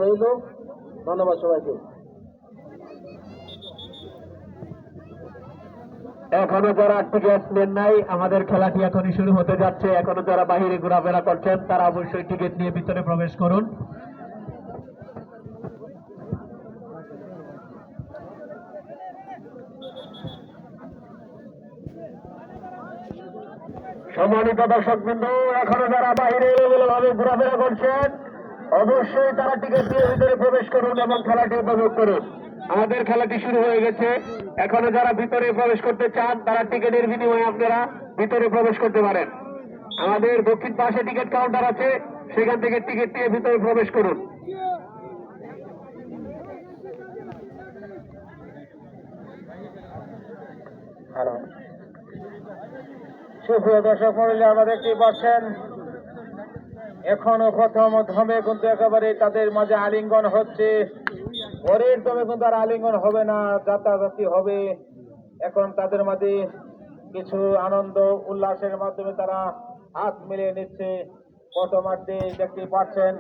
রইল। ধন্যবাদ সবাইকে। এখনো যারা টিকিট নেন নাই, আমাদের খেলাটি এখনই শুরু হতে যাচ্ছে। এখনো যারা বাহিরে ঘোরাফেরা করছেন তারা অবশ্যই টিকিট নিয়ে ভিতরে প্রবেশ করুন। সম্মানিত দর্শকবৃন্দ, এখনো যারা বাহিরে ভাবে ঘোরাফেরা করছেন অবশ্যই তারা টিকিট দিয়ে ভিতরে প্রবেশ করুন এবং খেলাটি উপভোগ করুন। আমাদের খেলাটি শুরু হয়ে গেছে। এখনো যারা ভিতরে প্রবেশ করতে চান তারা টিকিটের বিনিময়ে আপনারা ভিতরে প্রবেশ করতে পারেন। আমাদের দক্ষিণ পাশে টিকিট কাউন্টার আছে, সেখান থেকে টিকিট দিয়ে ভিতরে প্রবেশ করুন। হ্যালো, সুপ্রিয় দর্শক মন্ডলী, আমরা দেখতে পাচ্ছেন এখনো প্রথম দমে কিন্তু একেবারে তাদের মাঝে আলিঙ্গন হচ্ছে। পরের দমে কিন্তু আর আলিঙ্গন হবে না, যাতাযাতি হবে। এখন তাদের মাঝে কিছু আনন্দ উল্লাসের মাধ্যমে তারা হাত মিলিয়ে নিচ্ছে। প্রথমার্ধে দেখতে পাচ্ছেন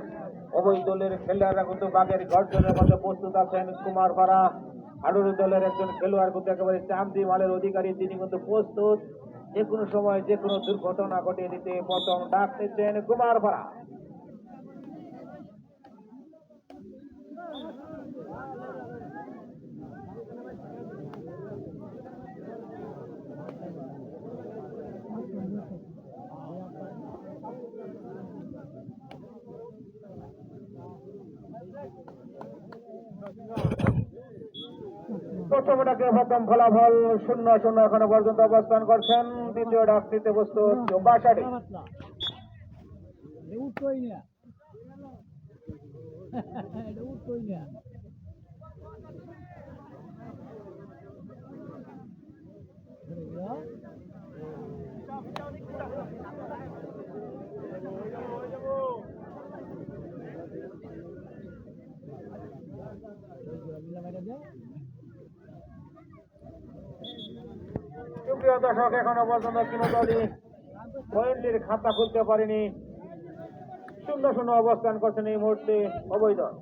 উভয় দলের খেলোয়াড়রা কিন্তু বাঘের গর্জনের মধ্যে প্রস্তুত আছেন। কুমারপাড়া হাডুরি দলের একজন খেলোয়াড় কিন্তু একেবারে চান্দি মালের অধিকারী, তিনি কিন্তু প্রস্তুত যে কোনো সময় যে কোনো দুর্ঘটনা ঘটিয়ে দিতে। প্রথম ডাক নিচ্ছেন কুমারপাড়া। প্রথম ডাকে প্রথম ফলাফল 0-0 এখনো পর্যন্ত অবস্থান করছেন। দ্বিতীয় ডাক নিতে প্রস্তুত বাসাটি। সুপ্রিয় দর্শক, এখনো পর্যন্ত কোনো দলই পয়েন্টের খাতা খুলতে পারেনি। 0-0 অবস্থান করছেন এই মুহূর্তে উভয় দল।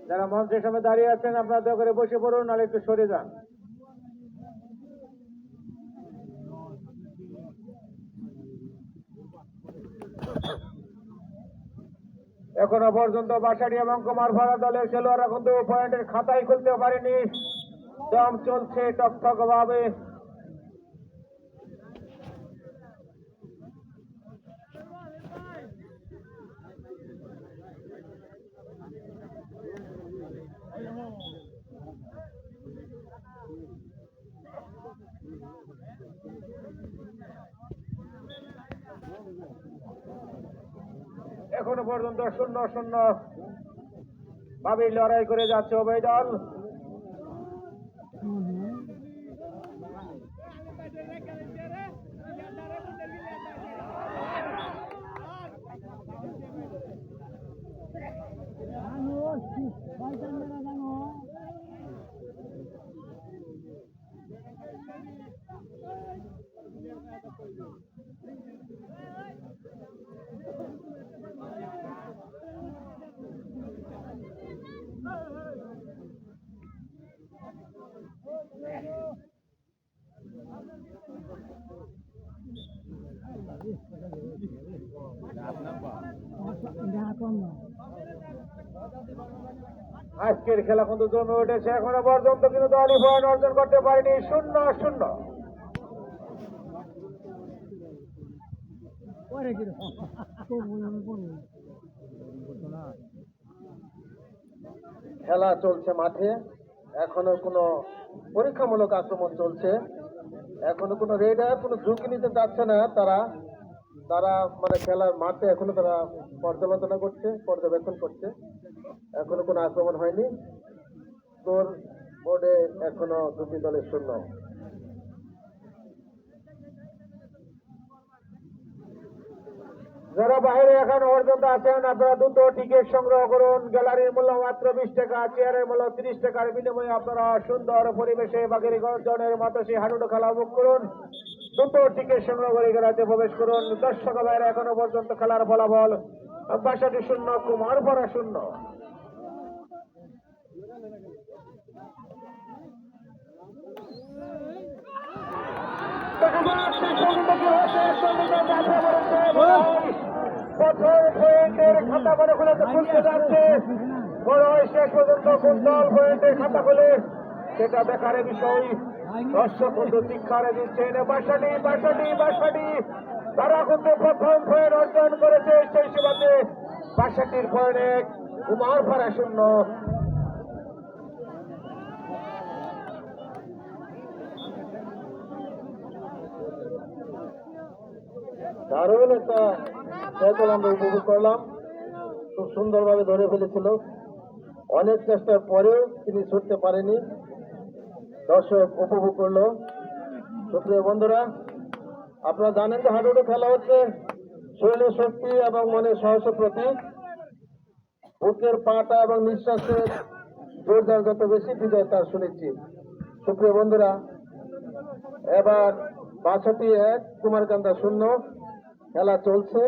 যারা মঞ্চের সামনে দাঁড়িয়ে আছেন আপনারা দয়া করে বসে পড়ুন, নাহলে একটু সরে যান। এখনো পর্যন্ত বাসাড়ি এবং কুমারপাড়া দলের খেলোয়াড়রা কিন্তু পয়েন্টের খাতাই খুলতে পারেনি। দম চলছে টকটক ভাবে। এখনো পর্যন্ত 0-0 ভাবে লড়াই করে যাচ্ছে উভয় দল। আজকের খেলা কিন্তু জমে উঠেছে। এখনো পর্যন্ত কিন্তু দলই পয়েন্ট অর্জন করতে পারেনি। 0-0। খেলা চলছে মাঠে, এখনো কোনো পরীক্ষামূলক আক্রমণ চলছে। এখনো কোনো রেডার কোনো ঝুঁকি নিতে যাচ্ছে না। তারা মানে খেলার মাঠে এখনো তারা পর্যবেক্ষণ করছে। এখনো কোনো আক্রমণ হয়নি। স্কোর বোর্ডে এখনো দুটি দলের 0। যারা বাইরে এখন পর্যন্ত আছেন আপনারা দ্রুত টিকিট সংগ্রহ করুন। গ্যালারির মূল্য মাত্র 20 টাকা, চেয়ারের মূল্য 30 টাকার বিনিময়ে আপনারা সুন্দর পরিবেশে বাগেরি গর্জনের মতো সেই হাডুডু খেলা উপভোগ করুন। দ্রুত টিকিট সংগ্রহ করে গ্যালারিতে প্রবেশ করুন। দর্শক বাইরে এখনো পর্যন্ত খেলার ফলাফল 62-0, কুমারপাড়া 0। প্রথম পয়েন্টের খাতা করে খুলতে যাচ্ছে, বড় হয় শেষ পর্যন্ত কোন দল পয়েন্টের খাতা খুলে সেটা দেখার বিষয়। দর্শক কিন্তু শিক্ষারে দিচ্ছেন বাসাটি তারা কিন্তু প্রথম পয়েন্ট অর্জন করেছে। সেই সুবাদে 62 পয়েন্টে কুমারপাড়া 0। দারুণ একটা সাইকেল আমরা উপভোগ করলাম, খুব সুন্দরভাবে ধরে ফেলেছিল। অনেক চেষ্টার পরেও তিনি ছুটতে পারেনি, দর্শক উপভোগ করলো। সুপ্রিয় বন্ধুরা, আপনারা জানেন যে হাডুডু খেলা হচ্ছে শরীরের শক্তি এবং মনের সাহসের প্রতীক। বুকের পাটা এবং নিঃশ্বাসের জোরদার যত বেশি বিজয় তার সুনিশ্চিত। সুপ্রিয় বন্ধুরা, এবার 62-1, কুমারকান্দা 0। খেলা চলছে,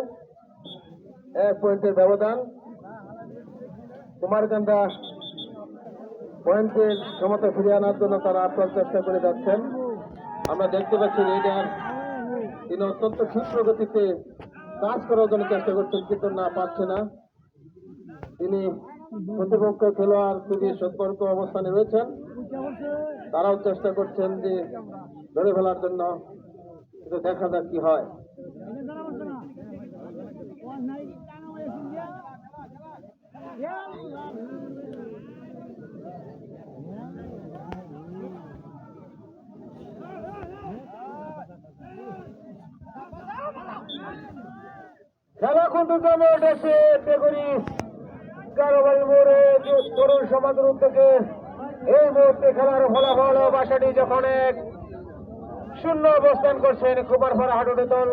1 পয়েন্টের ব্যবধান। কুমারকান্দা পয়েন্টের ক্ষমতা ফিরিয়ে আনার জন্য তারা আপ্রাণ চেষ্টা করে যাচ্ছেন। আমরা দেখতে পাচ্ছি রেডার তিনি অত্যন্ত ক্ষিপ্র গতিতে কাজ করার জন্য চেষ্টা করছেন, কিন্তু না পারছে না। তিনি প্রতিপক্ষ খেলোয়াড় খুবই সতর্ক অবস্থানে রয়েছেন, তারাও চেষ্টা করছেন যে ধরে ফেলার জন্য। কিন্তু দেখা যাক কি হয়। খেলা কিন্তু জমে উঠেছে তেগুড়ি কারোবাড়ি মোড়ে তরুণ সমাজের উদ্যোগে। এই মুহূর্তে খেলার ফলাফল বাসাটি যখন 1-0 অবস্থান করছেন কুমারপাড়া হাডুডু দল।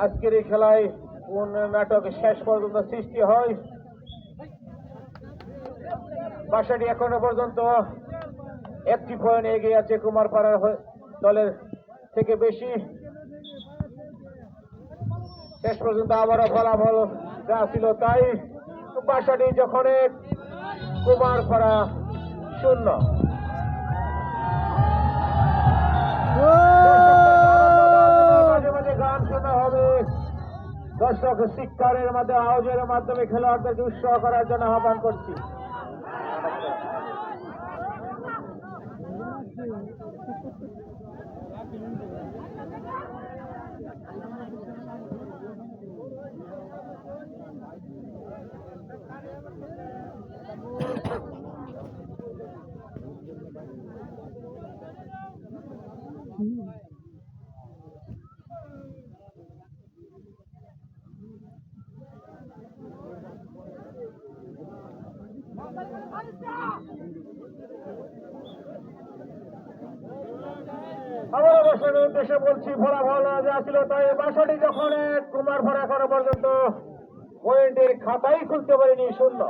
আজকের এই খেলায় কোন নাটক শেষ পর্যন্ত সৃষ্টি হয়। বাসাটি এখনো পর্যন্ত 1টি পয়েন্ট এগিয়ে আছে কুমারপাড়া দলের থেকে বেশি। শেষ পর্যন্ত আবারও ফলাফল যা ছিল তাই, বাসাটি যখন 1, কুমারপাড়া 0। মাঝে মাঝে গান শোনা হবে। দর্শক শিক্ষারের মাধ্যমে আয়োজনের মাধ্যমে খেলোয়াড়দেরকে উৎসাহ করার জন্য আহ্বান করছি। আমার অবস্থানের উদ্দেশ্যে বলছি, ফলাফল যা ছিল তাই বাসাটি যখন কুমারপাড়া এখনো পর্যন্ত পয়েন্টের খাতাই খুলতে পারেনি 0।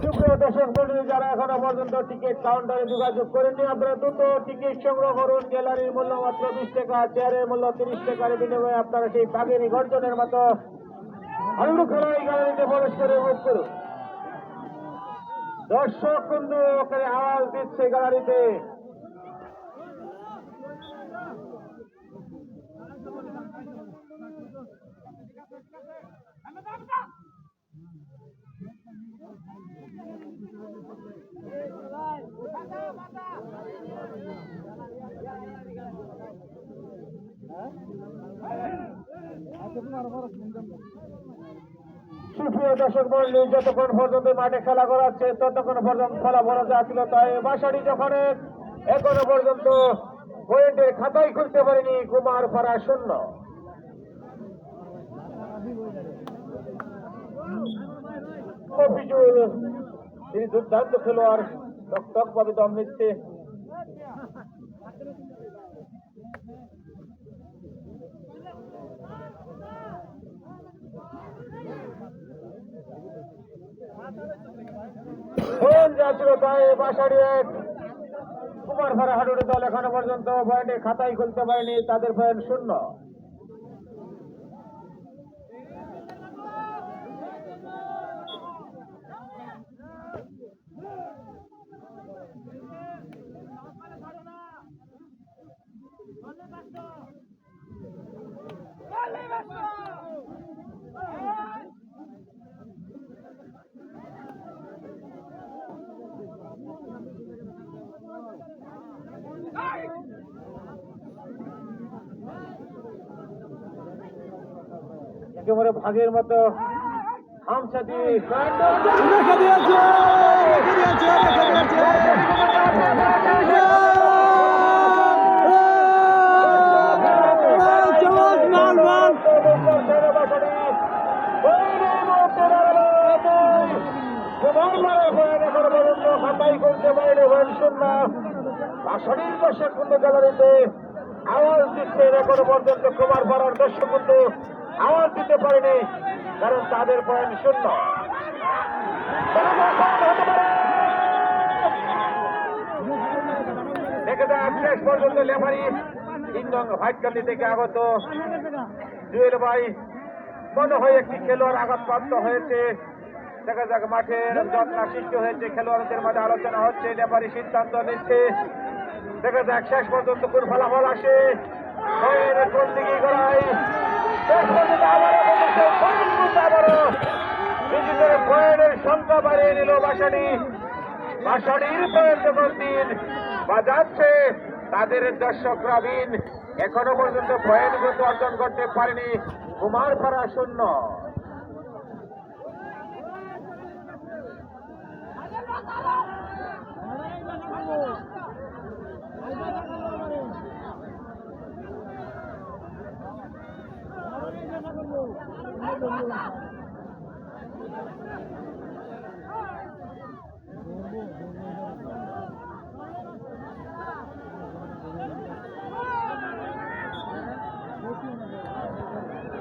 সুপ্রিয় দর্শক মন্ডলী, যারা এখনো পর্যন্ত টিকিট কাউন্টারে যোগাযোগ করেননি, আপনারা দ্রুত টিকিট সংগ্রহ করুন। গ্যালারির মূল্য মাত্র 20 টাকা, চেয়ারের মূল্য 30 টাকার বিনিময়ে আপনারা সেই বাগেরি গর্জনের মতো হাডুডু খেলায় গ্যালারিতে প্রবেশ করে উপভোগ করুন। দর্শক কিন্তু ওখানে আওয়াজ দিচ্ছে গ্যালারিতে। সুপ্রিয় দর্শক মন্ডলী, যতক্ষণ পর্যন্ত মাঠে খেলা করাচ্ছে ততক্ষণ পর্যন্ত খেলা বলা যাচ্ছিল, তাই বাসাটি যখন এখনো পর্যন্ত পয়েন্টের খাতাই খুলতে পারেনি কুমারপাড়া 0। মফিজুল তিনি দুর্দান্ত খেলোয়াড়, টকটক ভাবে দম নিচ্ছে। যাচ্ছিল, তাই বাসারি 1 কুমারপাড়া হাডুডি দল এখনো পর্যন্ত পয়েন্টের খাতাই খুলতে পারেনি, তাদের পয়েন্ট 0। একেবারে ভাগের মতো হামসা দিয়ে খাতাই করতে পারেনি বাসারির দর্শক কিন্তু গ্যালারিতে আওয়াজ দিচ্ছে, এখনো পর্যন্ত কুমারপাড়ার দর্শক কিন্তু আওয়াজ দিতে পারেনি, কারণ তাদের পয়েন্ট 0। দেখে যাক শেষ পর্যন্ত লেফারি 3 নং হাইটকান্দি থেকে আগত জুয়েল ভাই মনে হয় একটি খেলোয়াড় আঘাতপ্রাপ্ত হয়েছে। দেখা যাক, মাঠের যত্ন সৃষ্টি হয়েছে, খেলোয়াড়দের মাঝে আলোচনা হচ্ছে, লেফারি সিদ্ধান্ত নিচ্ছে। দেখা যাক শেষ পর্যন্ত কোন ফলাফল আসে। কোন দিকে গড়াই নিজেদের পয়েন্টের সংখ্যা বাড়িয়ে নিল বাসারি। বাসারির পয়েন্ট যখন 3 বাজাচ্ছে, তাদের দর্শকরা বিন এখনো পর্যন্ত পয়েন্ট কিন্তু অর্জন করতে পারেনি কুমারপাড়া 0।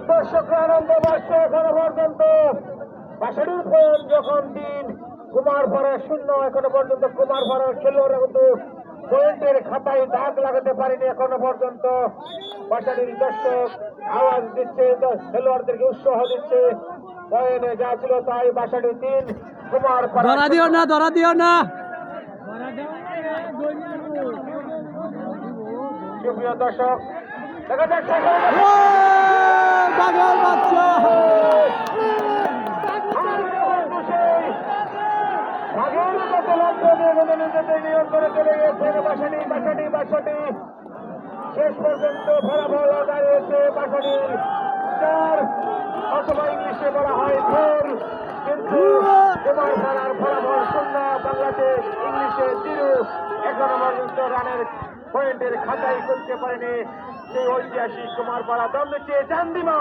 দর্শকরা আনন্দ পাচ্ছে এখনো পর্যন্ত। বাসারির পয়েন্ট যখন 3 কুমারপাড়া 0, এখনো পর্যন্ত কুমারপাড়ার খেলোয়াড়রা কিন্তু পয়েন্টের খাতায় দাগ লাগাতে পারেনি এখনো পর্যন্ত। বাসারির দর্শক আওয়াজ দিচ্ছে, খেলোয়াড়দেরকে উৎসাহ দিচ্ছে, পয়েন্টে যা ছিল তাই। বাসারি 3 কুমারপাড়া। ধরা দিও না, ধরা দিও না। সুপ্রিয় দর্শক, দেখা যাক বাঘের বাচ্চা নিয়ন্ত্রণে চলে গেছে বাসাটি। শেষ পর্যন্ত ফলাফল দাঁড়িয়েছে বাসাটির 4, অথবা ইংলিশে বলা হয় 4, কিন্তু কুমারপাড়ার ফলাফল 0, বাংলাদেশ ইংলিশে 0। এখনো পর্যন্ত রানের পয়েন্টের খাতাই করতে পারেনি সেই ঐতিহাসিক কুমারপাড়া। দম দিচ্ছে চান্দিমা।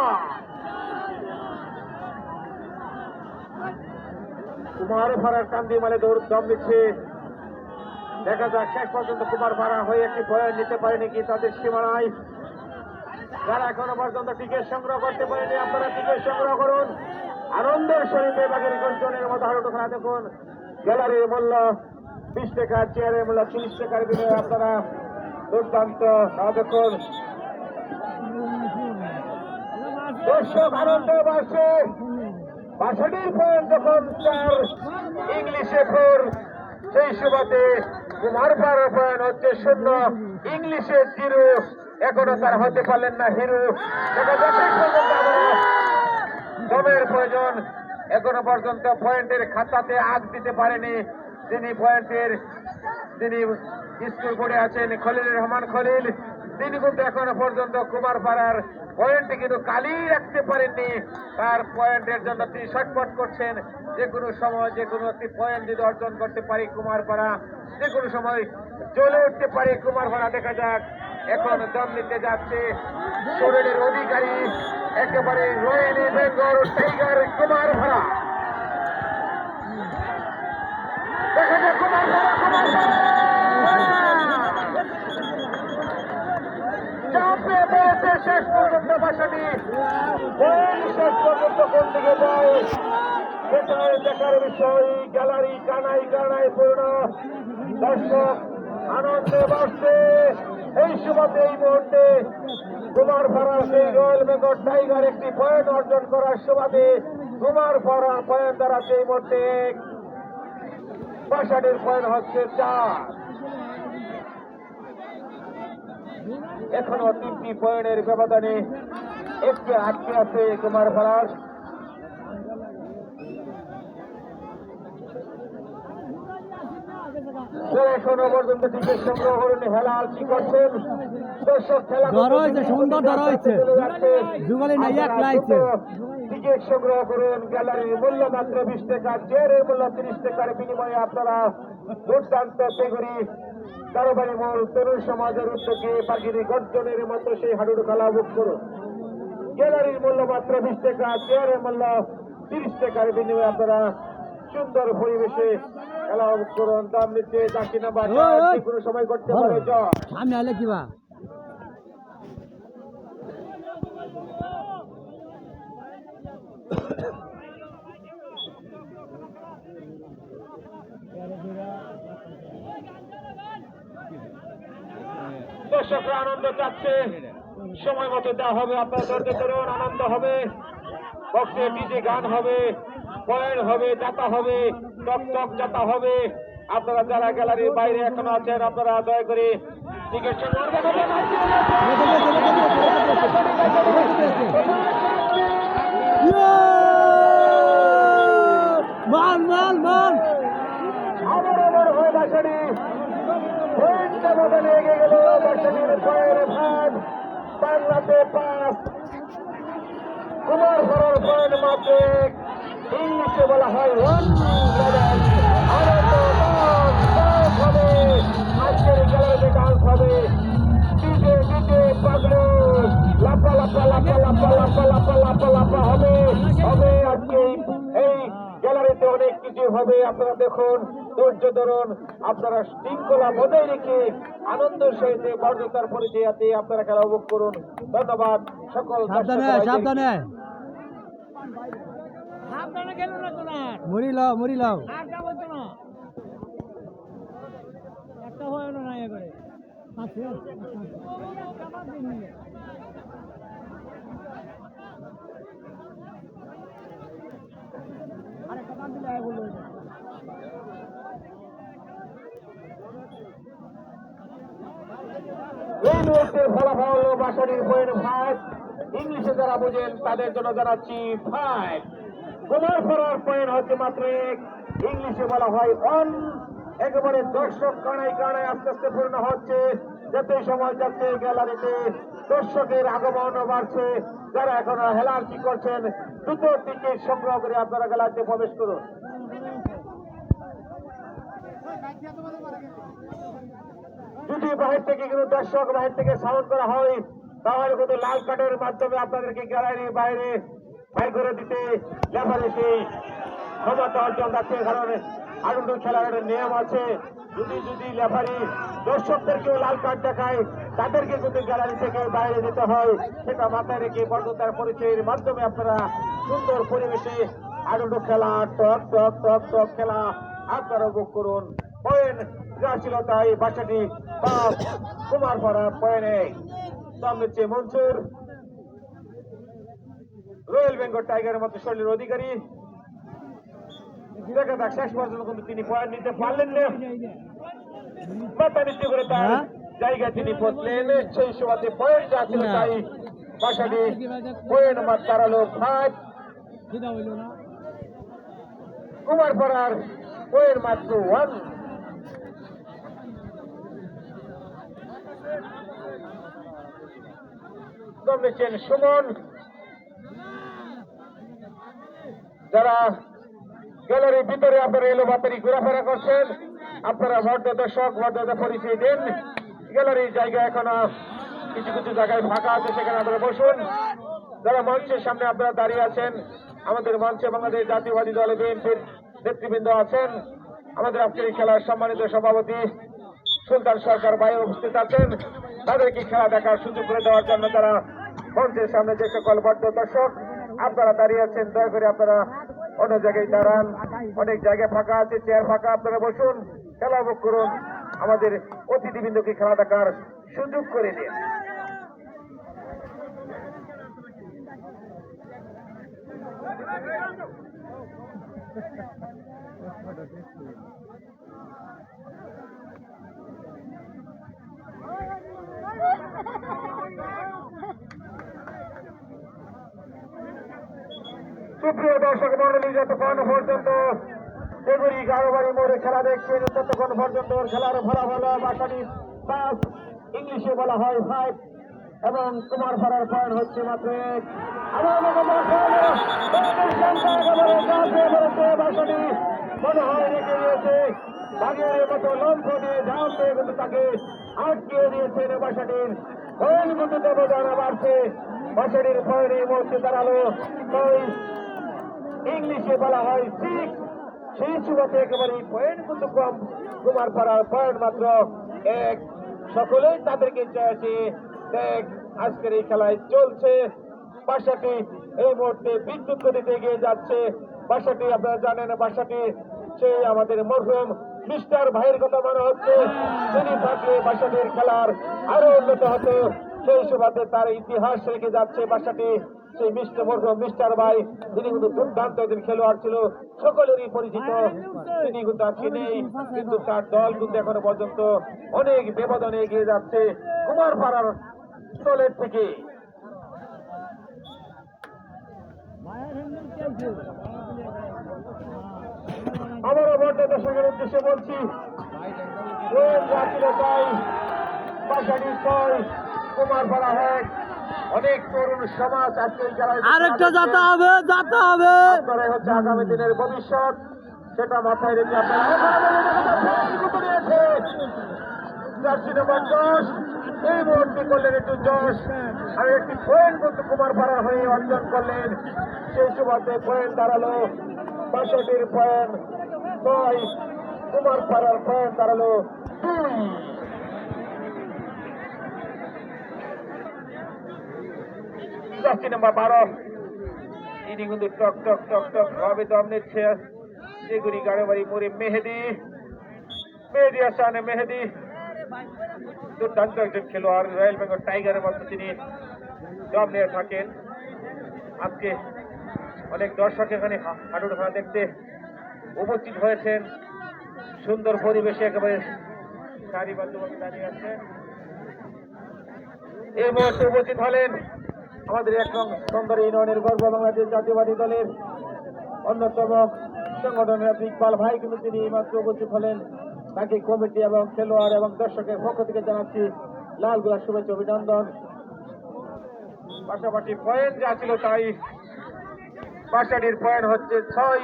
কুমারপাড়ার চান্দিমালে দম দিচ্ছে। দেখা যাক শেষ পর্যন্ত কুমারপাড়া হয়ে একটি পয়েন্ট নিতে পারেনি কি তাদের সীমানায়। যারা এখনো পর্যন্ত টিকিট সংগ্রহ করতে পারেনি, আপনারা টিকিট সংগ্রহ করুন। আনন্দের শরীরে বাগের গঞ্জনের মতো হারুটো খেলা দেখুন। গ্যালারির মূল্য 20 টাকা, চেয়ারের মূল্য 30 টাকার বিনিময়ে আপনারা দুর্দান্ত দেখুন। দর্শক আনন্দ বাড়ছে। বাসাটির পয়েন্ট যখন 4, ইংলিশে 4, সেই সুবাদে কুমারপাড়ার পয়েন্ট হচ্ছে 0, ইংলিশে 0। এখনো তার হতে পারলেন না হিরো। দমের প্রয়োজন। এখনো পর্যন্ত পয়েন্টের খাতাতে আগ দিতে পারেনি তিনি। পয়েন্টের তিনি স্কুল পড়ে আছেন খলিল রহমান খলিল, তিনি কিন্তু এখনো পর্যন্ত কুমারপাড়ার পয়েন্টে কিন্তু কালি রাখতে পারেননি। তার পয়েন্টের জন্য তিনি ছটফট করছেন। যে কোনো সময় যে কোনো একটি পয়েন্ট যদি অর্জন করতে পারি কুমারপাড়া, যে কোনো সময় জ্বলে উঠতে পারে কুমারপাড়া। দেখা যাক, এখন দম নিতে যাচ্ছে শরীরের অধিকারী একেবারে রয়্যাল বেঙ্গল টাইগার কুমারপাড়া। দেখা যাক কুমারপাড়া চাপে পড়েছে শেষ পর্যন্ত বাসাটি। শেষ পর্যন্ত কোন দিকে যায় সেটাই দেখার বিষয়। গ্যালারি কানায় পূর্ণ, দর্শক আনন্দে বাড়ছে। এই সুবাদে এই মুহূর্তে কুমারপাড়া সেই রয়্যাল বেঙ্গল টাইগার একটি পয়েন্ট অর্জন করার সুবাদে কুমারপাড়ার পয়েন্ট দাঁড়াচ্ছে এই মুহূর্তে এক, বাসাটির পয়েন্ট হচ্ছে 4। এখনো 3টি পয়েন্টের ব্যবধানে একটি আটকে আছে কুমারপাড়ার। এখনো পর্যন্ত টিকিট সংগ্রহ করুন। হেলাল কি করছেন দর্শক? খেলা সুন্দর ধরা হয়েছে, যুগলে নাই এক লাইছে। টিকিট সংগ্রহ করুন। গ্যালারির মূল্য মাত্র 20 টাকা, চেয়ারের মূল্য 30 টাকার বিনিময়ে আপনারা দুর্দান্ত তেগুড়ি কারোবারি মূল তরুণ সমাজের উদ্যোগে পাখির গর্জনের মতো সেই হাডুডু খেলা বুক করুন। গ্যালারির মূল্য মাত্র 20 টাকা, চেয়ারের মূল্য 30 টাকার বিনিময়ে আপনারা সুন্দর পরিবেশে খেলা বুক করুন। দাম নিচ্ছে চাকরি নাম্বার যে কোনো সময় করতে পারে। সামনে আলে কিবা দর্শকরা আনন্দ চাচ্ছে, সময় মতো দেওয়া হবে। আপনারা ধৈর্য ধরুন, আনন্দ হবে। বক্সে ডিজে গান হবে, পয়েন্ট হবে, যাতা হবে, টক টক যাতা হবে। আপনারা যারা গ্যালারির বাইরে এখনো আছেন, আপনারা দয়া করে টিকিট মাল মাল মাল আবার হয়ে বাসাটি পয়েন্টটা বদলে এগিয়ে গেল। বাসাটির পয়েন্ট ভাগ বাংলাতে 5, কুমারপাড়ার পয়েন্ট মাত্র 1। ইংলিশে বলা হয় 1 লেভেল। হবে আজকের গ্যালারিতে ডান্স হবে। ডিজে ডিজে পাগলু লাপা লাপা লাপা লাপা লাপা লাপা লাপা লাপা হবে হবে আজকে এই গ্যালারিতে অনেক কিছু হবে। আপনারা দেখুন, ধৈর্য ধরুন। আপনারা শৃঙ্খলা বজায় রেখে আনন্দের সহিত মর্যাদার পরিচয়াতে আপনারা খেলা উপভোগ করুন। ধন্যবাদ সকল সাবধানে সাবধানে মুড়ি লাও মুড়ি লাও একটা হয় না না করে আছে আরে কমান দিলে আয় বললো এই মুহূর্তের ফলাফল বাসাটির পয়েন্ট 5। ইংলিশে যারা বোঝেন তাদের জন্য জানাচ্ছি 5। কুমারপাড়ার পয়েন্ট হচ্ছে মাত্র 1। ইংলিশে বলা হয় 1। একেবারে দর্শক কানায় কানায় আস্তে আস্তে পূর্ণ হচ্ছে। যতই সময় যাচ্ছে গ্যালারিতে দর্শকের আগমন বাড়ছে। যারা এখন হেলার্জি করছেন, দ্রুত টিকিট সংগ্রহ করে আপনারা গ্যালারিতে প্রবেশ করুন। যদি বাহির থেকে কিন্তু দর্শক বাহির থেকে সাউন্ড করা হয়, তাহলে কিন্তু লাল কার্ডের মাধ্যমে আপনাদেরকে গ্যালারির বাইরে বাই করে দিতে লেফারি সেই ক্ষমতা অর্জন রাখছে। কারণ আনন্দ খেলার একটা নিয়ম আছে। যদি যদি লেফারি দর্শকদেরকেও লাল কার্ড দেখায়, তাদেরকে কিন্তু গ্যালারি থেকে বাইরে যেতে হয়। সেটা মাথায় রেখে বর্ণতার পরিচয়ের মাধ্যমে আপনারা সুন্দর পরিবেশে আনন্দ খেলা, টক টক টক টক খেলা আপনারা উপভোগ করুন। পয়েন্ট যা ছিল তাই বাসাটি 5, কুমারপাড়া পয়েন্টে। দাম নিচ্ছে মনসুর, রয়্যাল বেঙ্গল টাইগারের মতো শরীরের অধিকারী। দেখা যাক শেষ পর্যন্ত কিন্তু তিনি পয়েন্ট নিতে পারলেন না। মাথা নিচু করে তার জায়গা তিনি পৌঁছলেন। সেই সময় পয়েন্ট যা ছিল তাই বাসাটি পয়েন্ট মাত্র দাঁড়ালো 5। কুমারপাড়ার পয়েন্ট মাত্র 1। দম নিচ্ছেন সুমন। যারা গ্যালারির ভিতরে আপনারা এলো বাতারি ঘোরাফেরা করছেন, আপনারা ভদ্র দর্শক ভদ্রতা পরিচয় দিন। গ্যালারির জায়গা এখনো কিছু কিছু জায়গায় ফাঁকা আছে, সেখানে আপনারা বসুন। যারা মঞ্চের সামনে আপনারা দাঁড়িয়ে আছেন, আমাদের মঞ্চে বাংলাদেশ জাতীয়বাদী দল বিএনপির নেতৃবৃন্দ আছেন। আমাদের আজকের এই খেলার সম্মানিত সভাপতি সুলতান সরকার ভাই উপস্থিত আছেন। তাদেরকে খেলা দেখার সুযোগ করে দেওয়ার জন্য তারা মঞ্চের সামনে যে সকল ভদ্র দর্শক আপনারা দাঁড়িয়ে আছেন, দয়া করে আপনারা অন্য জায়গায় দাঁড়ান। অনেক জায়গায় ফাঁকা আছে, চেয়ার ফাঁকা, আপনারা বসুন, খেলা উপভোগ করুন। আমাদের অতিথিবৃন্দকে খেলা দেখার সুযোগ করে দিন। সুপ্রিয় দর্শক মন্ডলী, যতক্ষণ পর্যন্ত এগুলি গাড়োবাড়ি মোড়ে খেলা দেখছেন, ততক্ষণ পর্যন্ত খেলার ফলাফল বাসানি 5, ইংলিশে বলা হয় 5, এবং কুমার ফারার পয়েন্ট হচ্ছে মাত্র 1। বাসানি মনে হয় রেখে দিয়েছে, বাগের মতো লম্ফ দিয়ে ঝাল দিয়ে কিন্তু তাকে আটকে দিয়েছেন। বাসানির পয়েন্ট কিন্তু ব্যবধান বাড়ছে। বাসানির পয়েন্ট এই মুহূর্তে দাঁড়ালো 6, ইংলিশে বলা হয় 6। সেই সুবাদে একেবারে পয়েন্ট কিন্তু কম, কুমার পাড়ার পয়েন্ট মাত্র 1। সকলেই তাদেরকে চেয়েছে। দেখ আজকের এই খেলায় চলছে। বাসাটি এই মুহূর্তে বিদ্যুৎ গতিতে এগিয়ে যাচ্ছে। বাসাটি আপনারা জানেন, বাসাটি সেই আমাদের মরহুম মিস্টার ভাইয়ের কথা মনে হচ্ছে। তিনি থাকলে বাসাটির খেলার আরো উন্নত হতো। সেই সুবাদে তার ইতিহাস রেখে যাচ্ছে বাসাটি। সেই মরহুম মিস্টার ভাই, তিনি কিন্তু দুর্দান্ত একজন খেলোয়াড় ছিল, সকলেরই পরিচিত। তিনি কিন্তু আজকে নেই, কিন্তু তার দল কিন্তু এখনো পর্যন্ত অনেক ব্যবধানে এগিয়ে যাচ্ছে কুমার পাড়ার দলের থেকে। আবারও বড় দর্শকের উদ্দেশ্যে বলছি, বাসাটি 6, কুমার পাড়া 1। অনেক তরুণ সমাজ আজকে এই খেলায় আরেকটা যাতে হবে আপনারাই হচ্ছে আগামী দিনের ভবিষ্যৎ, সেটা মাথায় রেখে আপনারা জার্সি নম্বর 10 এই মুহূর্তে করলেন একটু জশ, আর একটি পয়েন্ট কিন্তু কুমার পাড়ার হয়ে অর্জন করলেন। সেই সুবাদে পয়েন্ট দাঁড়ালো 62 পয়েন্ট 6, কুমার পাড়ার পয়েন্ট দাঁড়ালো 2। জার্সি নম্বর 12 তিনি কিন্তু টক টক টক টক ভাবে দম নিচ্ছে। সেগুড়ি গাড়োবাড়ি মোড়ে মেহেদি হাসান মেহেদি দুর্দান্ত একজন খেলোয়াড়, রয়্যাল বেঙ্গল টাইগারের মতো তিনি দম নিয়ে থাকেন। আজকে অনেক দর্শক এখানে হাডুড খেলা দেখতে উপস্থিত হয়েছেন। সুন্দর পরিবেশে একেবারে সারিবদ্ধভাবে দাঁড়িয়ে আছেন। এই মুহূর্তে উপস্থিত হলেন আমাদের 1 নং সুন্দর ইউনিয়নের গর্ব বাংলাদেশ জাতীয়বাদী দলের অন্যতম সংগঠনের ইকবাল ভাই, কিন্তু তিনি এইমাত্র উপস্থিত হলেন। তাকে কমিটি এবং খেলোয়াড় এবং দর্শকের পক্ষ থেকে জানাচ্ছি লাল গোলাপ শুভেচ্ছা অভিনন্দন। পাশাপাশি পয়েন্ট যা ছিল তাই, বাসাটির পয়েন্ট হচ্ছে 6,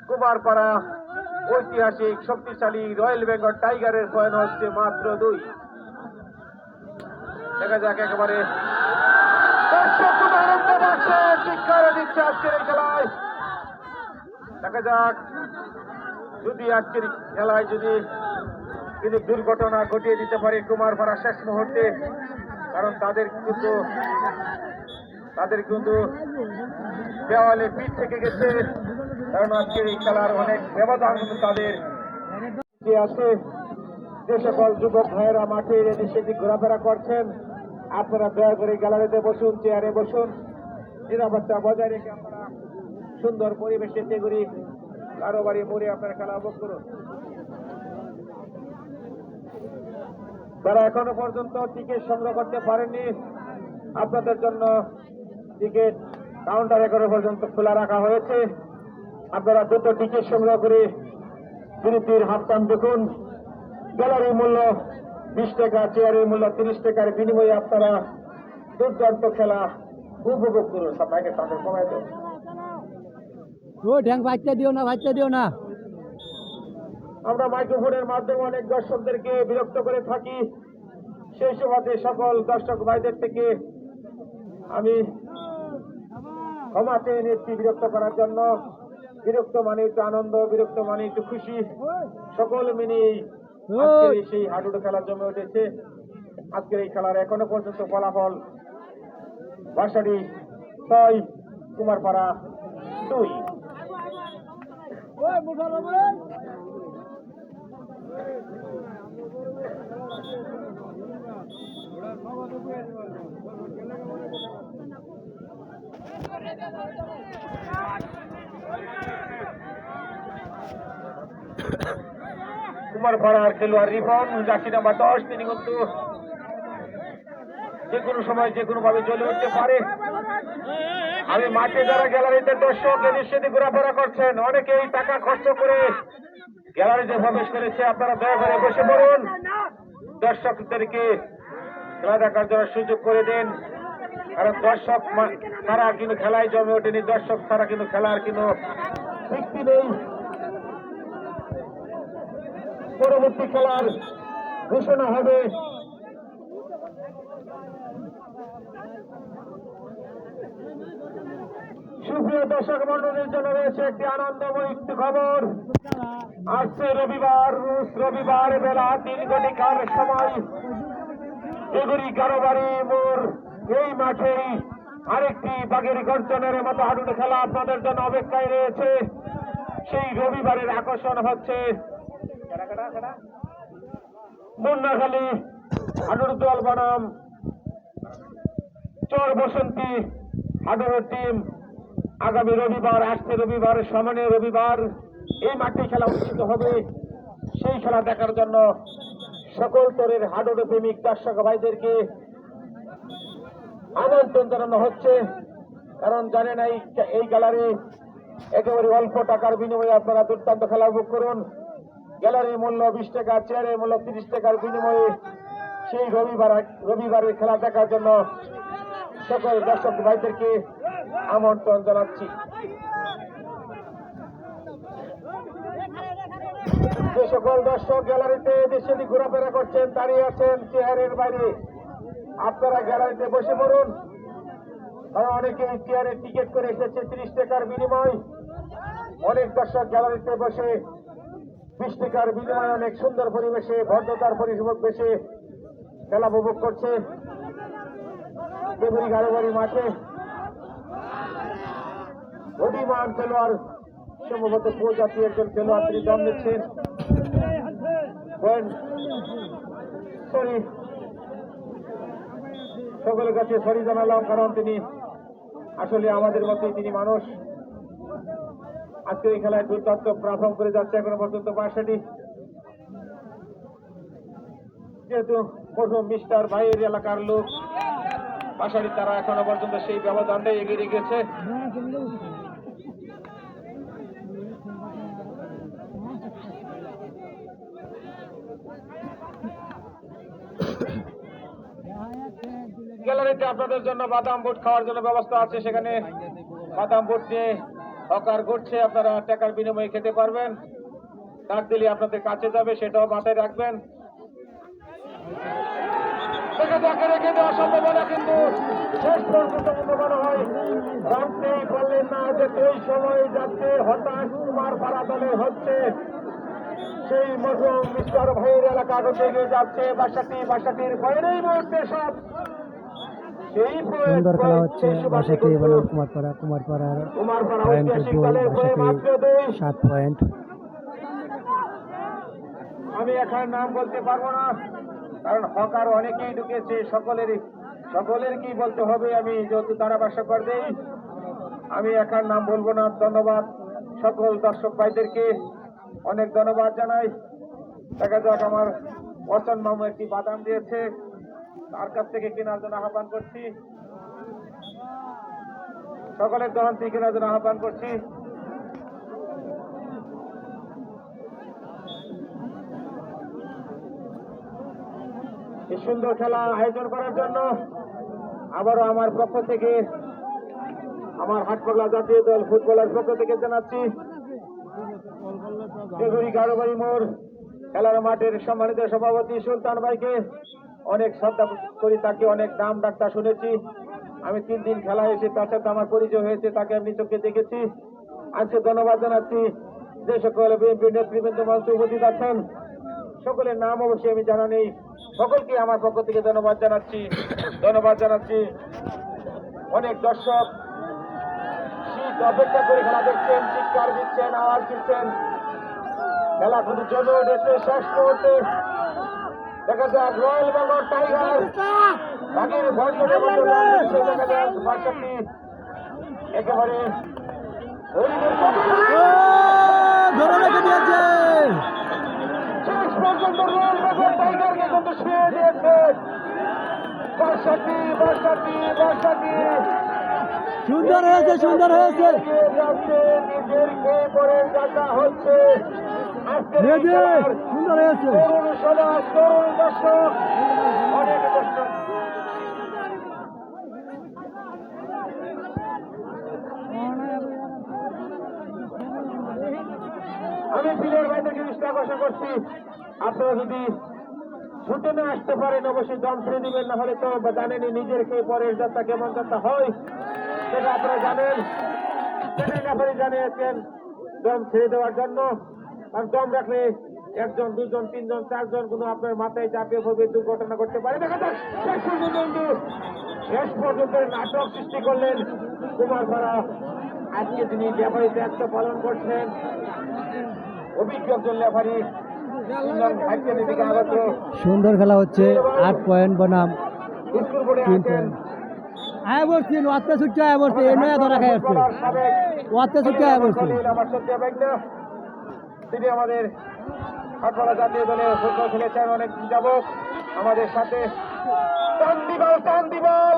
কুমারপাড়া ঐতিহাসিক শক্তিশালী রয়্যাল বেঙ্গল টাইগারের পয়েন্ট হচ্ছে মাত্র 2। দেখা যাক একেবারে দিচ্ছে আজকের এই খেলায়। দেখা যাক যদি আজকের খেলায় যদি কিন্তু দুর্ঘটনা ঘটিয়ে দিতে পারে কুমারপাড়া শেষ মুহূর্তে, কারণ তাদের কিন্তু দেওয়ালে পিঠ থেকে গেছে। কারণ আজকের এই খেলার অনেক ব্যবধান কিন্তু তাদের যে আছে। যে সকল যুবক ভাইয়েরা মাঠে এদিক সেদিক ঘোরাফেরা করছেন, আপনারা দয়া করে গ্যালারিতে বসুন, চেয়ারে বসুন, নিরাপত্তা বজায় রেখে আপনারা সুন্দর পরিবেশে সেগুড়ি কারোবাড়ি মোড়ে আপনারা খেলা উপভোগ করুন। যারা এখনো পর্যন্ত টিকিট সংগ্রহ করতে পারেননি, আপনাদের জন্য টিকিট কাউন্টার এখনো পর্যন্ত খোলা রাখা হয়েছে। আপনারা দ্রুত টিকিট সংগ্রহ করে বিরতির হাফটাইম দেখুন। গ্যালারির মূল্য 20 টাকা, চেয়ারের মূল্য 30 টাকার বিনিময়ে আপনারা দুর্দান্ত খেলা উপভোগ করুন। সব মাইকের সামনে কমাই দেন। ও ঢ্যাং বাচ্চা দিও না, বাচ্চা দিও না। আমরা মাইক্রোফোনের মাধ্যমে অনেক দর্শকদেরকে বিরক্ত করে থাকি, সেই সুবাদে সকল দর্শক ভাইদের থেকে আমি ক্ষমা চেয়ে নিচ্ছি বিরক্ত করার জন্য। বিরক্ত মানে একটু আনন্দ, বিরক্ত মানে একটু খুশি, সকল মিলেই আজকের এই সেই হাডুডু খেলা জমে উঠেছে। আজকের এই খেলার এখনো পর্যন্ত ফলাফল বাসারি 6, কুমারপাড়া 2। কুমারপাড়ার খেলোয়াড় রিপন, জার্সি নাম্বার 10, তিনি কিন্তু যে কোনো সময় যে কোনো ভাবে জ্বলে উঠতে পারে। আমি মাঠে যারা গ্যালারিতে দর্শক এদিক সেদিক ঘোরাফেরা করছেন, অনেকেই টাকা খরচ করে গ্যালারিতে প্রবেশ করেছে, আপনারা দয়া করে বসে পড়ুন, দর্শকদেরকে খেলা দেখার জন্য সুযোগ করে দেন। কারণ দর্শক ছাড়া কিন্তু খেলায় জমে ওঠেনি, দর্শক ছাড়া কিন্তু খেলার কিন্তু ভিত্তি নেই। পরবর্তী খেলার ঘোষণা হবে সুপ্রিয় দর্শক মন্ডলীর জন্য রয়েছে একটি আনন্দময় একটি খবর। আজকে রবিবার বেলা 3 ঘটিকার সময় এগুড়ি কারোবারি মোড় এই মাঠেই আরেকটি বাঘের গর্জনের মতো হাডুডু খেলা আপনাদের জন্য অপেক্ষায় রয়েছে। সেই রবিবারের আকর্ষণ হচ্ছে মুন্নাখালী হাডুডু দল বনাম চর বসন্তী হাডুডু টিম। আগামী রবিবার, আসছে রবিবার, সামনে রবিবার এই মাঠে খেলা অনুষ্ঠিত হবে। সেই খেলা দেখার জন্য সকল স্তরের হাডুডু প্রেমিক দর্শক ভাইদেরকে আমন্ত্রণ জানানো হচ্ছে। কারণ জানেন এই গ্যালারি একেবারে অল্প টাকার বিনিময়ে আপনারা দুর্দান্ত খেলা উপভোগ করুন। গ্যালারির মূল্য 20 টাকা, চেয়ারের মূল্য 30 টাকার বিনিময়ে সেই রবিবারের খেলা দেখার জন্য সকল দর্শক ভাইদেরকে আমন্ত্রণ জানাচ্ছি। যে সকল দর্শক গ্যালারিতে দেশে ঘোরাফেরা করছেন, দাঁড়িয়ে আছেন চেয়ারের বাইরে, আপনারা গ্যালারিতে বসে পড়ুন। কারণ অনেকে চেয়ারের টিকিট করে এসেছে 30 টাকার বিনিময়। অনেক দর্শক গ্যালারিতে বসে 20 টাকার বিনিময়ে অনেক সুন্দর পরিবেশে, ভদ্রতার পরিবেশে খেলা উপভোগ করছে। দেবুরি গাড়োবাড়ি মাঠে অভিমান খেলোয়াড়, সম্ভবত প্রজাতি একজন খেলোয়াড়, তিনি দম নিচ্ছেন। সকলের কাছে সরি জানালাম, কারণ তিনি আসলে আমাদের মতোই তিনি মানুষ। আজকে এই খেলায় দুর্দান্ত পারফর্ম করে যাচ্ছে এখনো পর্যন্ত বাসাটি। যেহেতু প্রথম মিস্টার ভাইয়ের এলাকার লোক বাসাটি, তারা এখনো পর্যন্ত সেই ব্যবধানটাই এগিয়ে গেছে। গ্যালারিতে আপনাদের জন্য বাদাম বুট খাওয়ার জন্য ব্যবস্থা আছে, সেখানে বাদাম বুট নিয়ে হকার ঘুরছে, আপনারা টাকার বিনিময়ে খেতে পারবেন। ডাক দিলে আপনাদের কাছে যাবে, সেটাও মাথায় রাখবেন। রেখে দেওয়া সম্ভাবনা কিন্তু শেষ পর্যন্ত মনে হয় রাখতেই পারলেন না, যে এই সময় যাচ্ছে হতাশ কুমারপাড়া দলে হচ্ছে। সেই মরহুম মিস্টার ভাইয়ের এলাকা আগে এগিয়ে যাচ্ছে বাসাটির বাইরেই মুহূর্তে সব সুন্দর খেলা হচ্ছে। বাসাটি বনাম কুমারপাড়ার পয়েন্ট 7 পয়েন্ট। আমি এখন নাম বলতে পারবো না, কারণ হকার অনেকেই ঢুকেছে, সকলের কি বলতে হবে, আমি যেহেতু ধারাভাষ্যকর দেই, আমি এখন নাম বলবো না। ধন্যবাদ সকল দর্শক ভাইদেরকে, অনেক ধন্যবাদ জানাই। দেখা যাক, আমার ওয়াসন মামু একটি বাদাম দিয়েছে, তার কাছ থেকে কেনার জন্য আহ্বান করছি, সকলের দোকান থেকে কেনার জন্য আহ্বান করছি। এই সুন্দর খেলা আয়োজন করার জন্য আবারও আমার পক্ষ থেকে, আমার হাটপাগলা জাতীয় দল ফুটবলের পক্ষ থেকে জানাচ্ছি বেগুড়ি গারোবাড়ি মোড় খেলার মাঠের সম্মানিত সভাপতি সুলতান ভাইকে অনেক শ্রদ্ধা করি, তাকে অনেক নাম ডাক্তা শুনেছি। আমি 3 দিন খেলা হয়েছে, তার সাথে আমার পরিচয় হয়েছে, তাকে আমি চোখে দেখেছি। আজকে ধন্যবাদ জানাচ্ছি যে সকল বিএনপি নেতৃবৃন্দ মঞ্চে উপস্থিত আছেন, সকলের নাম অবশ্যই আমি জানা নেই, সকলকে আমার পক্ষ থেকে ধন্যবাদ জানাচ্ছি। অনেক দর্শক শীত অপেক্ষা করে খেলা দেখছেন, চিৎকার দিচ্ছেন, আওয়াজ দিচ্ছেন। খেলা খুবই জমে উঠেছে। শেষ মুহূর্তে দেখা যাক রয়্যাল বেঙ্গল টাইগার বাগের ভয়ঙ্কর দেখা যাক বার্ষাটি একেবারে ধরে রেখে দিয়েছে। শেষ পর্যন্ত রয়্যাল বেঙ্গল টাইগারকে কিন্তু ছুঁয়ে দিয়েছে। বার্ষাটি সুন্দর হয়েছে, সুন্দর হয়েছে। নিজের খেয়ে পরে দেখা হচ্ছে। সুন্দর হয়েছে। তরুণ সমাজ, তরুণ দর্শক, অনেক দর্শক। আমি প্লেয়ার ভাইদের জিনিসটা আকর্ষণ করছি, আপনারা যদি ছুটে না আসতে পারেন অবশ্যই দম ছেড়ে দিবেন, না হলে তো জানেনই নিজের খেয়ে পরের যাত্রা কেমন যাত্রা হয় সেটা আপনারা জানেন। সেটা ব্যাপারে জানিয়েছেন দম ছেড়ে দেওয়ার জন্য, আর দম রাখলে 1 জন 2 জন 3 জন 4 জন কোনো আপনার মাথায় চাপিয়ে পড়বে, দুর্ঘটনা করতে পারে। দেখা যাক শেষ পর্যন্ত নাটক সৃষ্টি করলেন কুমার ভাড়া। আজকে তিনি রেফারির দায়িত্ব পালন করছেন, অভিজ্ঞ একজন রেফারি। সুন্দর খেলা হচ্ছে। 8 পয়েন্ট বনাম স্কুল বোর্ডে 3 আছেন পয়েন্ট। আয় বলছেন ওয়াতে ছুটে আয় বলছে, এই নয়া ধরা খাই আসছে। ওয়াতে ছুটে আয় বলছে। আমার সত্যি না, তিনি আমাদের হাটপাড়া জাতীয় দলের ফুটবল খেলেছেন অনেক যাবত আমাদের সাথে। চান্দিবাল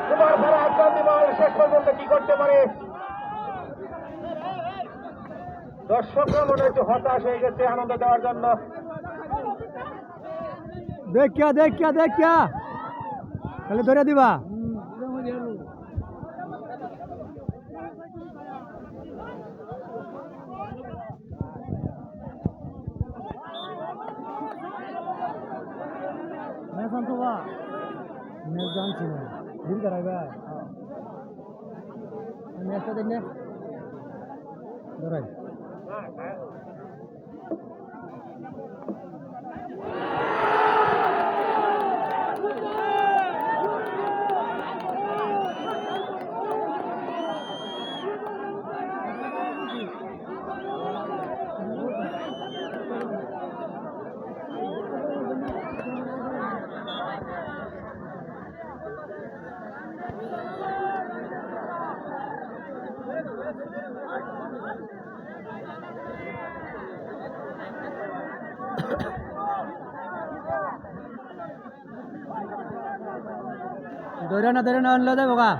কুমার ভাড়া, চান্দিবাল শেষ পর্যন্ত কি করতে পারে? দর্শকরা মনে হচ্ছে হতাশ হয়ে গেছে আনন্দ দেওয়ার জন্য। দেখিয়া তাহলে ধরে দিবা। জানছি না দিন করাইবা ম্যাচটা দেখ না ধরাই। ধরে না আনলে দেবো গা।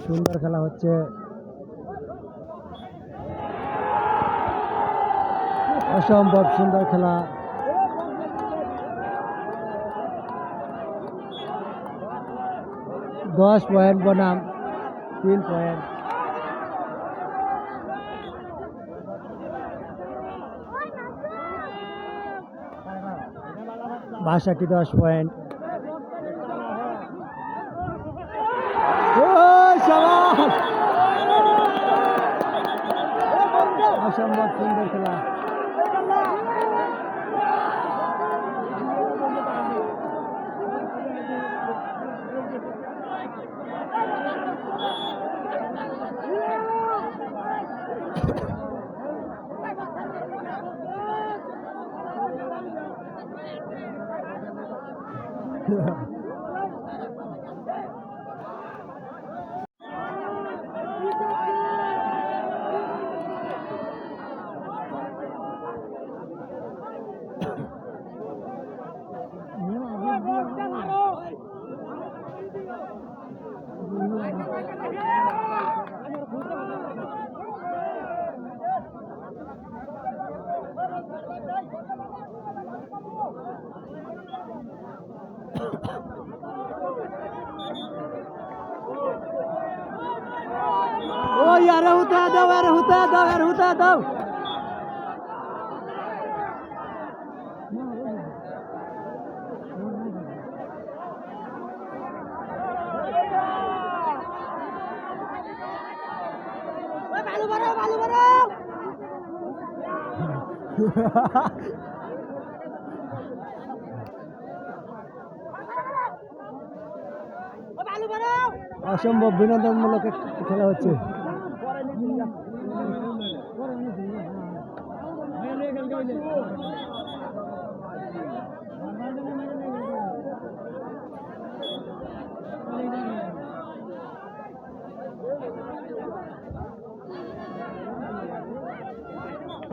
সুন্দর খেলা হচ্ছে। অসম্ভব সুন্দর খেলা। দশ পয়েন্ট বনাম 3 পয়েন্ট। বাসাটি 10 পয়েন্ট। অসম্ভব সুন্দর খেলা। ओ यार होता दो यार होता दो यार होता दो। बालू भरो बालू भरो। অসম্ভব বিনোদনমূলক খেলা হচ্ছে।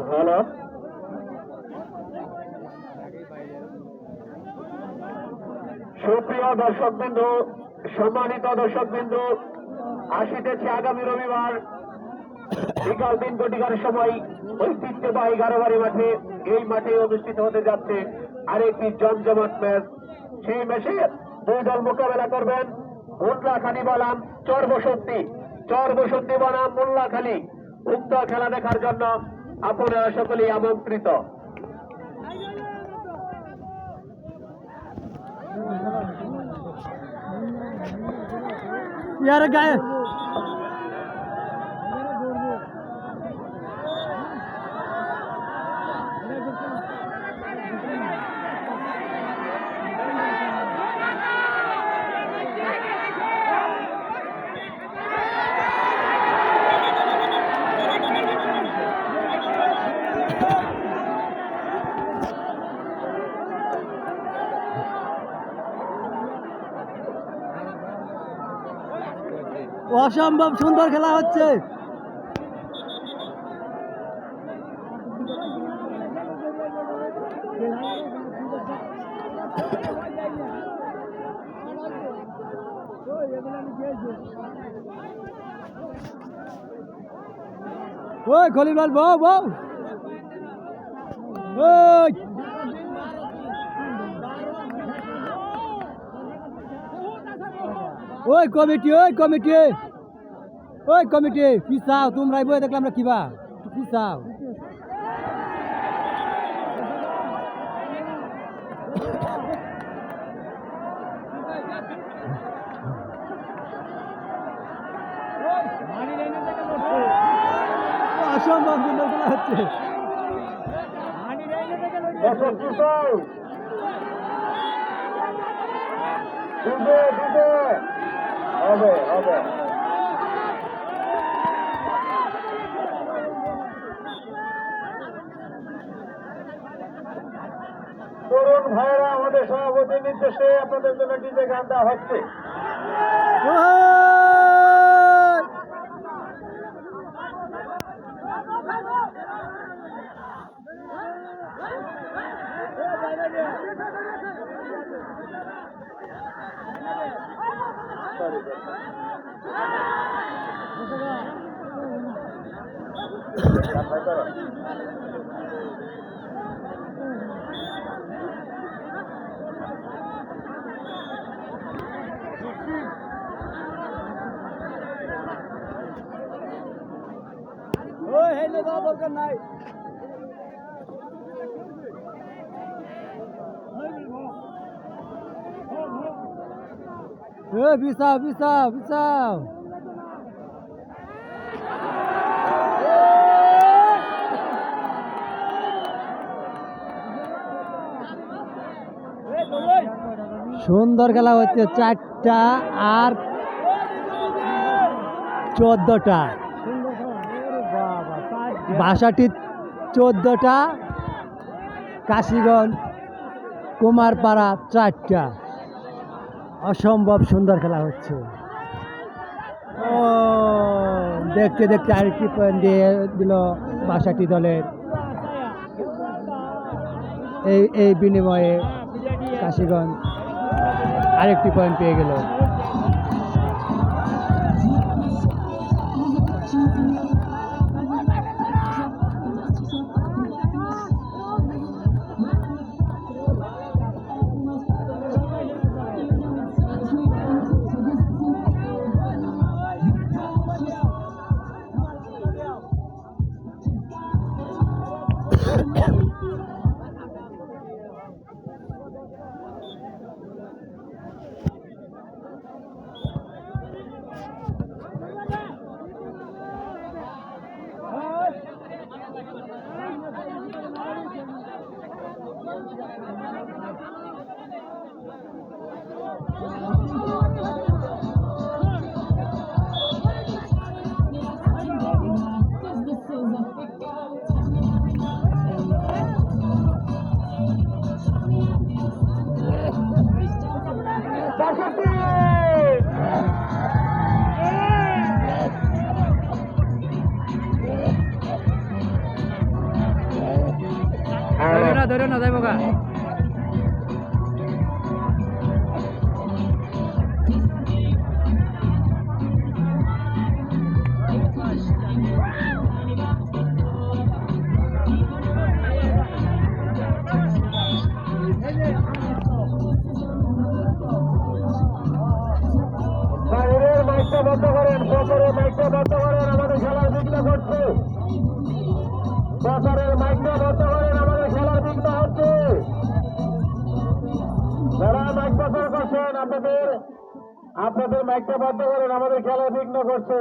হ্যালো, সুপ্রিয় দর্শকবৃন্দ, সম্মানিত দর্শকবৃন্দ, আসিতেছে আগামী রবিবার বিকাল 3 ঘটিকার সময় ঐতিহ্যবাহী গারোবাড়ি মাঠে, এই মাঠে অনুষ্ঠিত হতে যাচ্ছে আরেকটি জমজমাট ম্যাচ। সেই ম্যাচে 2 দল মোকাবেলা করবেন। মোল্লাখালী বনাম চরবসন্তী বনাম মোল্লাখালী। উক্ত খেলা দেখার জন্য আপনারা সকলেই আমন্ত্রিত। यार गाय অসম্ভব সুন্দর খেলা হচ্ছে। ওই খলিল বউ বউ ওই ওই কমিটি কি চাও তোমরাই বই দেখলাম না কিবা কি চাও। অসম্ভব সুন্দর খেলা হচ্ছে। হবে তরুণ ভাইরা আমাদের সভাপতির নির্দেশে আপনাদের জন্য ডিজে গান দেওয়া হচ্ছে। দরকার নাই বিছাও বিছাও বিছাও সুন্দর খেলা হচ্ছে 4টা আর 14টা বাসাটি 14টা কাশীগঞ্জ কুমারপাড়া 4টা অসম্ভব সুন্দর খেলা হচ্ছে ও দেখতে দেখতে আরেকটি পয়েন্ট দিয়ে দিল বাসাটি দলের এই বিনিময়ে কাশীগঞ্জ আরেকটি পয়েন্ট পেয়ে গেল ধরে না যাইব গা বাইরের মাইকটা বন্ধ করেন, প্রচারের মাইকটা বন্ধ করেন, আমাদের খেলার বিঘ্ন ঘটছে। প্রচারের মাইকটা বন্ধ করেন, আমাদের খেলার বিঘ্ন হচ্ছে। যারা মাইক প্রচার করছেন আপনাদের মাইকটা বন্ধ করেন, আমাদের খেলার বিঘ্ন করছে।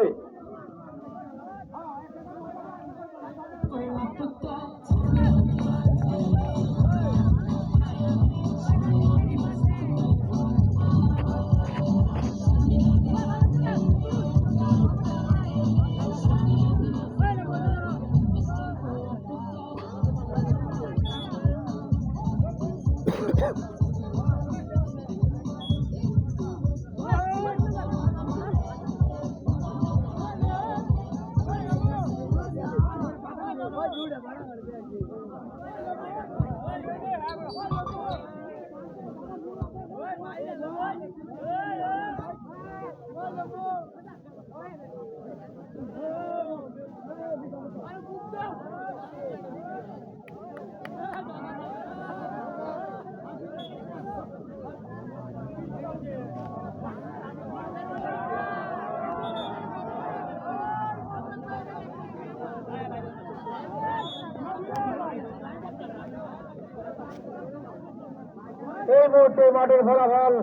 এই মুহূর্তে মাঠের ফলাফল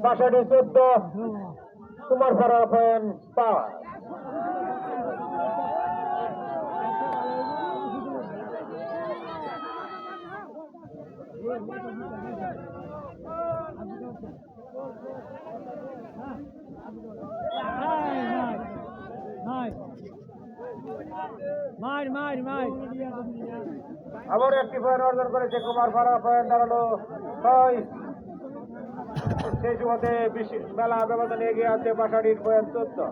বাসাটি 14, কুমারপাড়া পয়েন্ট 5। মার মার মার আবার একটি পয়েন্ট অর্জন করেছে কুমার পাড়া, পয়েন্ট দাঁড়ালো 6। সেই সুবাদে মেলা ব্যবধানে এগিয়ে আছে বাসাডির পয়েন্ট 14।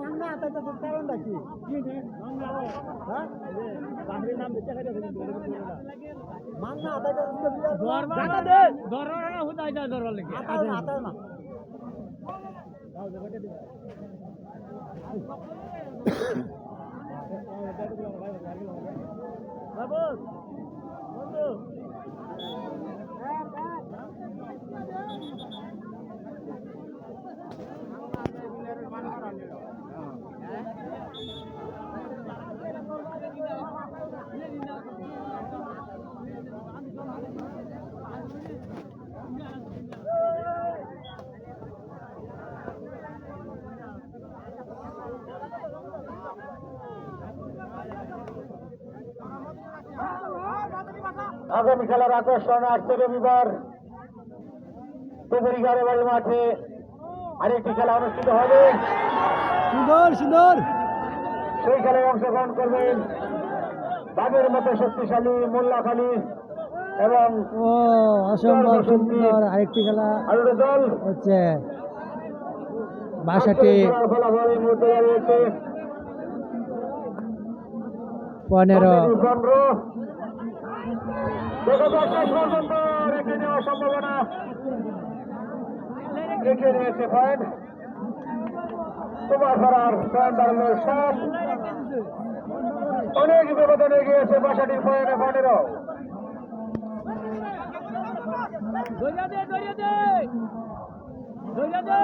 মান্না আতাইতে কারণটা কি হ্যাঁ মান্না আতাইতে দররা হুদাই দা দররা লেগে আতা না বাবু বন্ধু আগামী খেলার আকর্ষণ আসছে রবিবার তুবুরি গাড়িবাড়ি মাঠে আরেকটি খেলা অনুষ্ঠিত হবে। সুন্দর সুন্দর সেই খেলায় অংশগ্রহণ করবেন বাঘের মতো শক্তিশালী মোল্লাখালী এবং ও অসম্ভব সুন্দর আরেকটি খেলা আরো দল হচ্ছে 62 ফলাফল এই মুহূর্তে দাঁড়িয়েছে 15 15। দেখা যাক শেষ পর্যন্ত রেখে নেওয়ার সম্ভাবনা, রেখে নিয়েছে পয়েন্ট কুমার পাড়ার পয়েন্ট দাঁড়ালো 7। অনেক ব্যবধানে গিয়েছে বাসাটির পয়েন্ট 15। দইয়া দে দইয়া দে দইয়া দে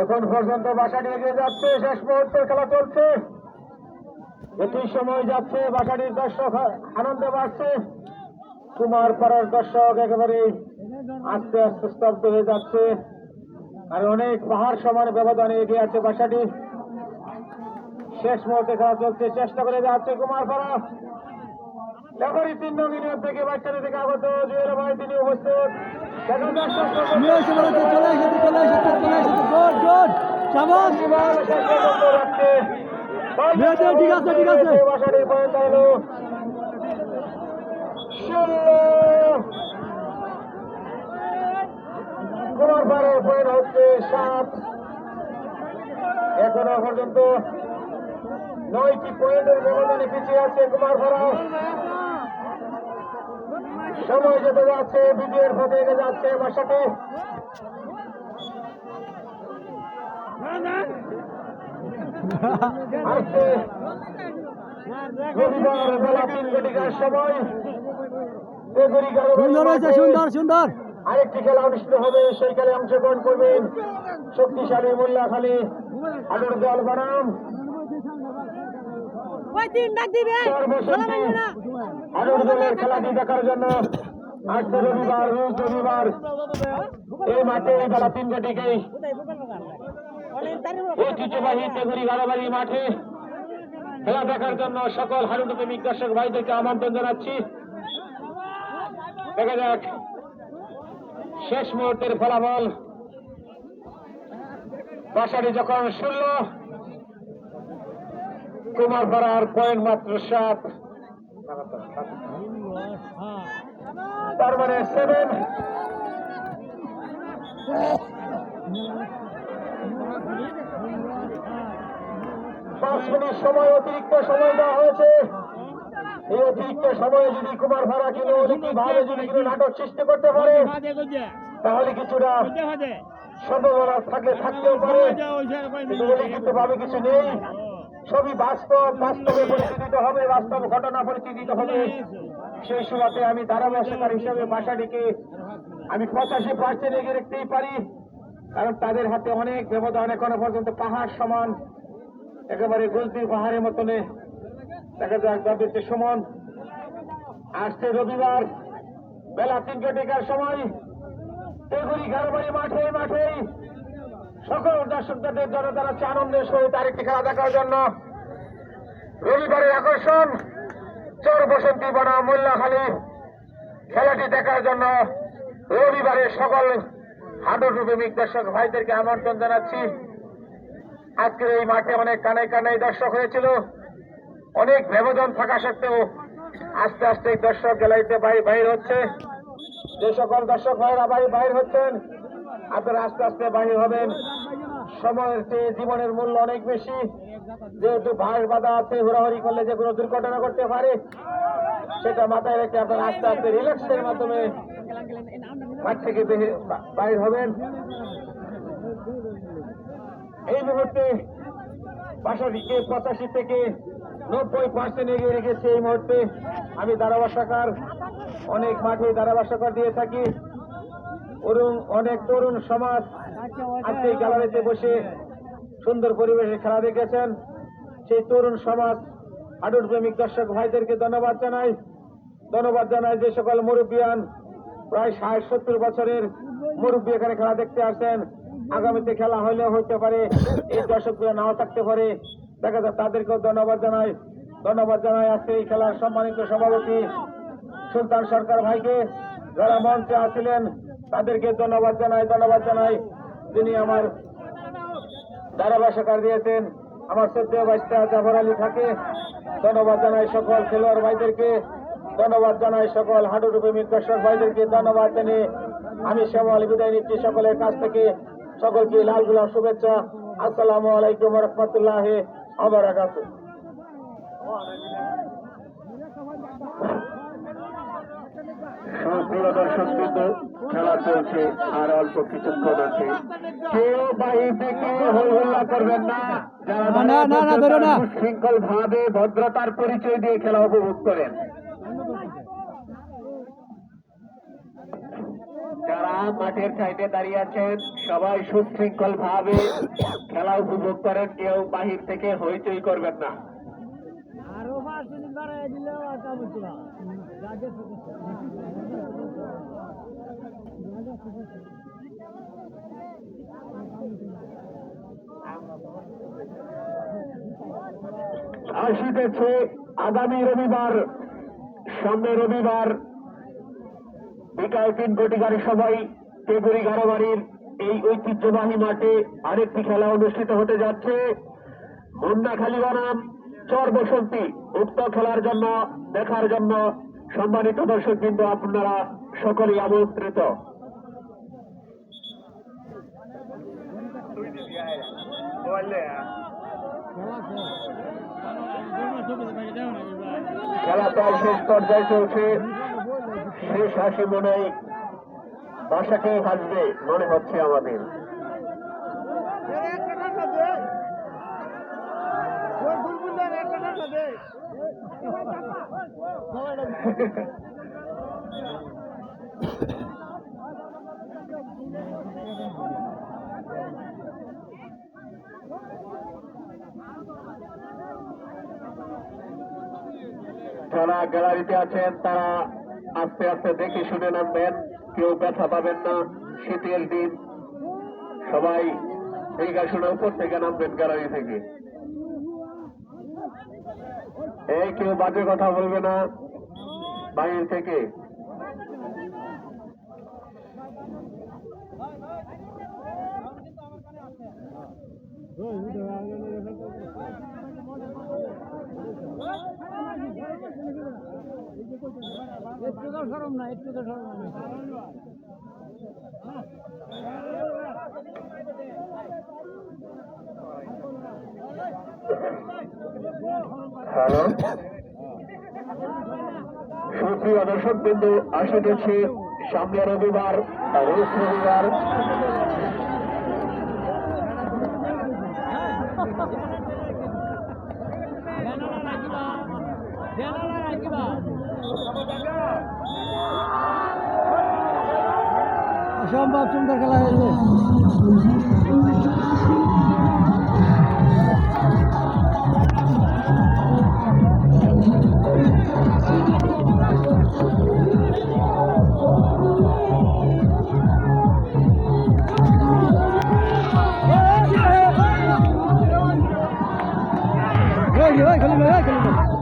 এখন পর্যন্ত বাসাটি এগিয়ে যাচ্ছে, শেষ মুহূর্তে খেলা চলছে। এটি সময় যাচ্ছে, বাসাটির দর্শক আনন্দে বাড়ছে, কুমার পাড়ার দর্শক একেবারে আস্তে আস্তে স্তব্ধ হয়ে যাচ্ছে। আর অনেক পাহাড় সমান ব্যবধানে এগিয়ে আছে বাসাটি। শেষ মুহূর্তে খেলা চলছে, চেষ্টা করে যাচ্ছে কুমার পাড়া। রেফারি 3 নং ইউনিয়ন থেকে বাচ্চাদের থেকে আগত জুয়েল ভাই তিনি উপস্থিত। দেখা যাক শেষ পর্যন্ত চলে এসেছে গুড গুড শাবাশ শেষ পর্যন্ত রাখছে। ঠিক আছে ঠিক আছে বাসাটির পয়েন্ট দাঁড়ালো 16। কুমার পাড়ার পয়েন্ট হচ্ছে 7। এখনো পর্যন্ত 9টি পয়েন্টের ব্যবধানে পিছিয়ে আছে কুমার পাড়া। সময় যেতে যাচ্ছে, বিজয়ের পথে এগিয়ে যাচ্ছে বাসাটি। আসছে রবিবার বেলা 3 ঘটিকার সময় সুন্দর হয়েছে সুন্দর সুন্দর আরেকটি খেলা অনুষ্ঠিত হবে। সেই খেলায় অংশগ্রহণ করবেন শক্তিশালী মোল্লাখালী আটর দল বনাম আটর দলের খেলাটি দেখার জন্য আসছে রবিবার রোজ রবিবার এই মাঠে এই বেলা 3 ঘটিকায় ঐতিহ্যবাহী তেগুড়ি গাড়াবাড়ি মাঠে খেলা দেখার জন্য সকল হারুন প্রেমিক দর্শক ভাইদেরকে আমন্ত্রণ জানাচ্ছি। দেখা যাক শেষ মুহূর্তের ফলাফল। বাসাটি যখন 16, কুমার পাড়ার পয়েন্ট মাত্র 7, তার মানে 7। 5 মিনিট সময় অতিরিক্ত সময় দেওয়া হয়েছে। এই অতিরিক্ত সময়ে যদি কুমার পাড়া কিনে ভাবে যদি কোনো নাটক সৃষ্টি করতে পারে তাহলে কিছুটা সম্ভাবনা থাকলে থাকতেও পারে, কিন্তু অলিখিত ভাবে কিছু নেই। সবই বাস্তবে পরিচিত হবে, বাস্তব ঘটনা পরিচিত হবে। সেই সুবাদে আমি ধারাভাষ্যকার হিসেবে বাসাটিকে আমি 85% এগিয়ে রাখতেই পারি, কারণ তাদের হাতে অনেক ব্যবধান এখনো পর্যন্ত পাহাড় সমান, একেবারে গলতির পাহাড়ের মতনে। দেখা যাক তাদের যে সমান আসছে রবিবার বেলা 3:00 সময় তেগুড়ি গারোবাড়ি মাঠেই সকল দর্শকদের জনতা হচ্ছে আনন্দের সহিত আরেকটি খেলা দেখার জন্য। রবিবারের আকর্ষণ চর বসন্তী বনাম মোল্লাখালী খেলাটি দেখার জন্য রবিবারের সকল হাডুডু প্রেমিক দর্শক ভাইদেরকে আমন্ত্রণ জানাচ্ছি। আজকের এই মাঠে অনেক কানাই দর্শক হয়েছিল, অনেক ব্যবধান থাকা সত্ত্বেও আস্তে আস্তে দর্শক গ্যালারিতে বাইর হচ্ছে। যে সকল দর্শক ভাইরা বাইর হচ্ছেন, আপনারা আস্তে আস্তে বাহির হবেন। সময়ের চেয়ে জীবনের মূল্য অনেক বেশি, যেহেতু ভাঁড় বাঁধা আছে, হুড়াহুড়ি করলে যে কোনো দুর্ঘটনা করতে পারে, সেটা মাথায় রেখে আপনারা আস্তে আস্তে রিল্যাক্সের মাধ্যমে মাঠ থেকে বাইর হবেন। এই মুহূর্তে বাসাটিকে 85 থেকে 90% এগিয়ে রেখেছে। এই মুহূর্তে আমি ধারাভাষ্যকার, অনেক মাঠে ধারাভাষ্যকার দিয়ে থাকি। অনেক তরুণ সমাজ আজকে গ্যালারিতে বসে সুন্দর পরিবেশে খেলা দেখেছেন। সেই তরুণ সমাজ হাডুডু প্রেমিক দর্শক ভাইদেরকে ধন্যবাদ জানাই। যে সকল মুরব্বিয়ান প্রায় 60-70 বছরের মুরব্বী এখানে খেলা দেখতে আসেন, আগামীতে খেলা হইলেও হইতে পারে, এই দর্শকরা নাও থাকতে পারে, দেখা যায়, তাদেরকেও ধন্যবাদ জানাই। আজকে এই খেলার সম্মানিত সভাপতি সুলতান সরকার ভাইকে, যারা মঞ্চে আছিলেন তাদেরকে ধন্যবাদ জানাই। যিনি আমার ধারাভাষ্যকার দিয়েছেন, আমার শ্রদ্ধেয় বাইস্তা জাফর আলী খাকে ধন্যবাদ জানাই। সকল খেলোয়াড় ভাইদেরকে ধন্যবাদ জানাই। সকল হাডুডু প্রেমিক দর্শক ভাইদেরকে ধন্যবাদ জানিয়ে আমি শ্যামল বিদায় নিচ্ছি সকলের কাছ থেকে। সকলকে লাল গোলাপ শুভেচ্ছা। আসসালামু আলাইকুম ওয়া রাহমাতুল্লাহি ওয়া বারাকাতুহু। সুপ্রিয় দর্শক বিন্দু, খেলা চলছে আর অল্প কিছুক্ষণ আছে। কেউ বাহির থেকে হই হল্লা করবেন না। যারা শৃঙ্খল ভাবে ভদ্রতার পরিচয় দিয়ে খেলা উপভোগ করেন, যারা মাঠের সাইডে দাঁড়িয়ে আছেন, সবাই সুশৃঙ্খল ভাবে খেলা উপভোগ করেন। কেউ বাহির থেকে হইচই করবেন না। আসিতেছে আগামী রবিবার, সামনে রবিবার বিকাল 3 সবাই তেগুড়ি গারোবাড়ির এই ঐতিহ্যবাহী মাঠে আরেকটি খেলা অনুষ্ঠিত হতে যাচ্ছে। মুন্নাখালী বনাম চর বসন্তী। উক্ত খেলার জন্য দেখার জন্য সম্মানিত দর্শক কিন্তু আপনারা সকলেই আমন্ত্রিত। খেলা প্রায় শেষ পর্যায়ে চলছে। শেষ হাসি মনে বাসাকেই হাসবে মনে হচ্ছে আমাদের। যারা গ্যালারিতে আছেন তারা আস্তে আস্তে দেখে শুনে নামবেন, কেউ ব্যথা পাবেন না। শীতের দিন, সবাই দেখে শুনে উপর থেকে নামবেন গ্যালারি থেকে। এই কেউ বাজে কথা বলবে না বাইরে থেকে। একটু তো সরম না। হ্যালো, সুপ্রিয় দর্শক বিন্দু, আসিতেছে সামনে রবিবার, রোজ রবিবার অসম্ভব সুন্দর খেলা হয়েছে। খেলুন